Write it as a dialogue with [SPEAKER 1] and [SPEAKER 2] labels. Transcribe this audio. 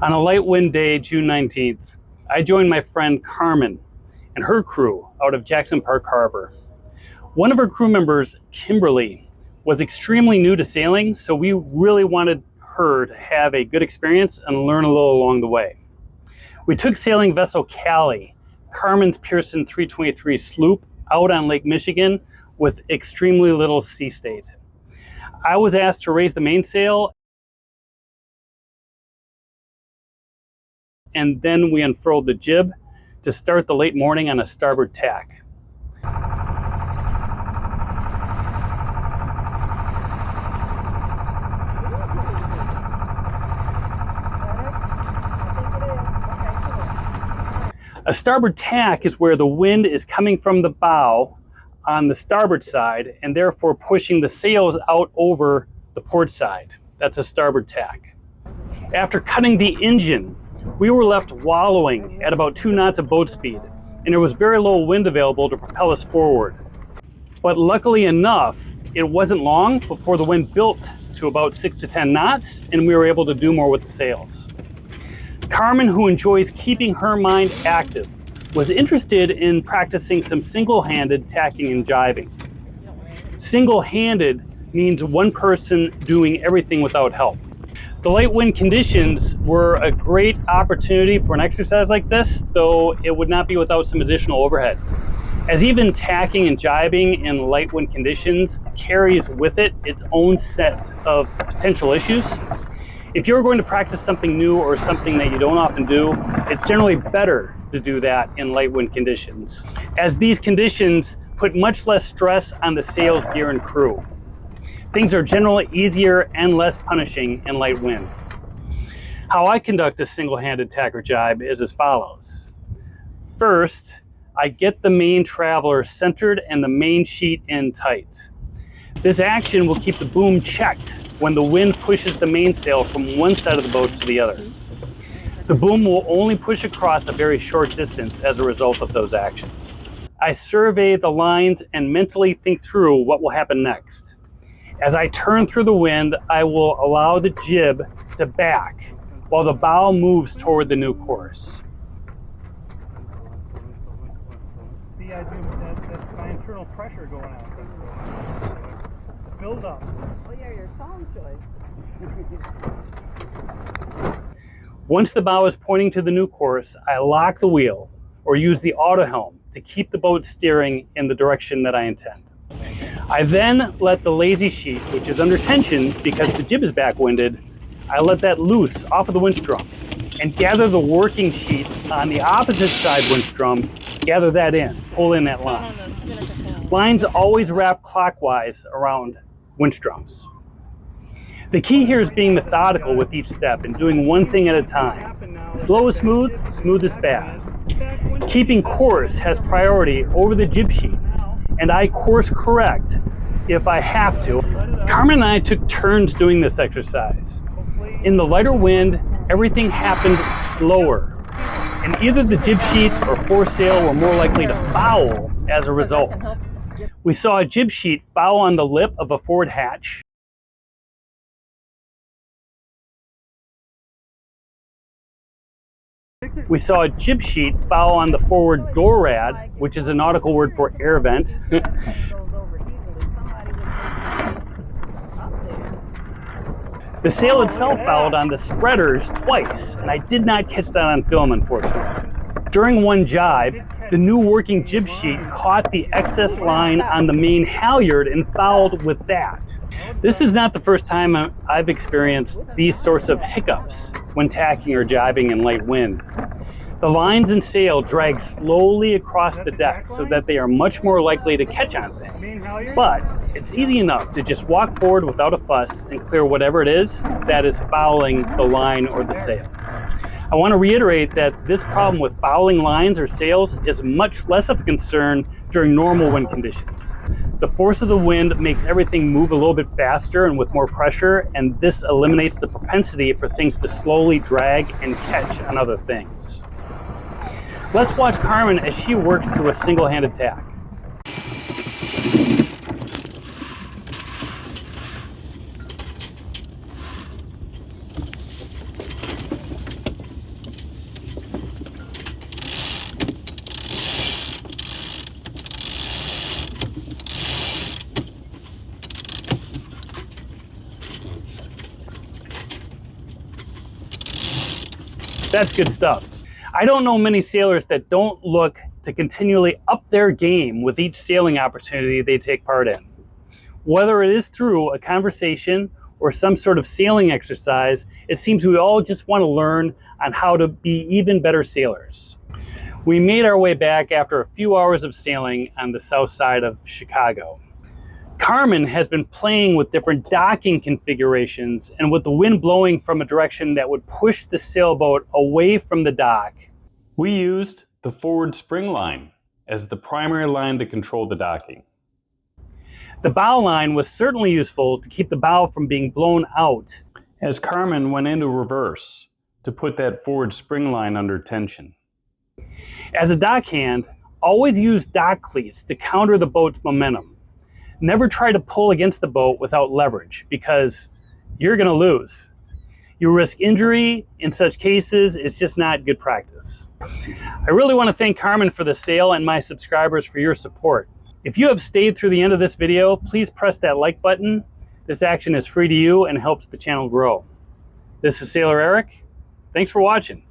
[SPEAKER 1] On a light wind day, June 19th, I joined my friend Carmen and her crew out of Jackson Park Harbor. One of her crew members, Kimberly, was extremely new to sailing, so we really wanted her to have a good experience and learn a little along the way. We took sailing vessel Callie, Carmen's Pearson 323 sloop, out on Lake Michigan with extremely little sea state. I was asked to raise the mainsail, and then we unfurled the jib to start the late morning on a starboard tack. A starboard tack is where the wind is coming from the bow on the starboard side and therefore pushing the sails out over the port side. That's a starboard tack. After cutting the engine, we were left wallowing at about 2 knots of boat speed, and there was very little wind available to propel us forward. But luckily enough, it wasn't long before the wind built to about 6 to 10 knots, and we were able to do more with the sails. Carmen, who enjoys keeping her mind active, was interested in practicing some single-handed tacking and jibing. Single-handed means one person doing everything without help. The light wind conditions were a great opportunity for an exercise like this, though it would not be without some additional overhead. As even tacking and jibing in light wind conditions carries with it its own set of potential issues. If you're going to practice something new or something that you don't often do, it's generally better to do that in light wind conditions, as these conditions put much less stress on the sails, gear, and crew. Things are generally easier and less punishing in light wind. How I conduct a single-handed tack or jibe is as follows. First, I get the main traveler centered and the main sheet in tight. This action will keep the boom checked when the wind pushes the mainsail from one side of the boat to the other. The boom will only push across a very short distance as a result of those actions. I survey the lines and mentally think through what will happen next. As I turn through the wind, I will allow the jib to back while the bow moves toward the new course. See, I do that's my internal pressure going out. Build up.
[SPEAKER 2] Oh yeah, your song choice.
[SPEAKER 1] Once the bow is pointing to the new course, I lock the wheel or use the auto helm to keep the boat steering in the direction that I intend. I then let the lazy sheet, which is under tension because the jib is backwinded, I let that loose off of the winch drum and gather the working sheet on the opposite side winch drum, gather that in, pull in that line. Lines always wrap clockwise around winch drums. The key here is being methodical with each step and doing one thing at a time. Slow is smooth, smooth is fast. Keeping course has priority over the jib sheets, and I course correct if I have to. Carmen and I took turns doing this exercise. In the lighter wind, everything happened slower, and either the jib sheets or foresail were more likely to foul as a result. We saw a jib sheet foul on the lip of a forward hatch. We saw a jib sheet foul on the forward door rad, which is a nautical word for air vent. The sail itself fouled on the spreaders twice, and I did not catch that on film, unfortunately. During one jibe, the new working jib sheet caught the excess line on the main halyard and fouled with that. This is not the first time I've experienced these sorts of hiccups when tacking or jibing in light wind. The lines and sail drag slowly across the deck so that they are much more likely to catch on things. But it's easy enough to just walk forward without a fuss and clear whatever it is that is fouling the line or the sail. I want to reiterate that this problem with fouling lines or sails is much less of a concern during normal wind conditions. The force of the wind makes everything move a little bit faster and with more pressure, and this eliminates the propensity for things to slowly drag and catch on other things. Let's watch Carmen as she works through a single-handed tack. That's good stuff. I don't know many sailors that don't look to continually up their game with each sailing opportunity they take part in. Whether it is through a conversation or some sort of sailing exercise, it seems we all just want to learn on how to be even better sailors. We made our way back after a few hours of sailing on the south side of Chicago. Carmen has been playing with different docking configurations, and with the wind blowing from a direction that would push the sailboat away from the dock, we used the forward spring line as the primary line to control the docking. The bow line was certainly useful to keep the bow from being blown out as Carmen went into reverse to put that forward spring line under tension. As a dockhand, always use dock cleats to counter the boat's momentum. Never try to pull against the boat without leverage, because you're going to lose. You risk injury in such cases. It's just not good practice. I really want to thank Carmen for the sail and my subscribers for your support. If you have stayed through the end of this video, please press that like button. This action is free to you and helps the channel grow. This is Sailor Eric. Thanks for watching.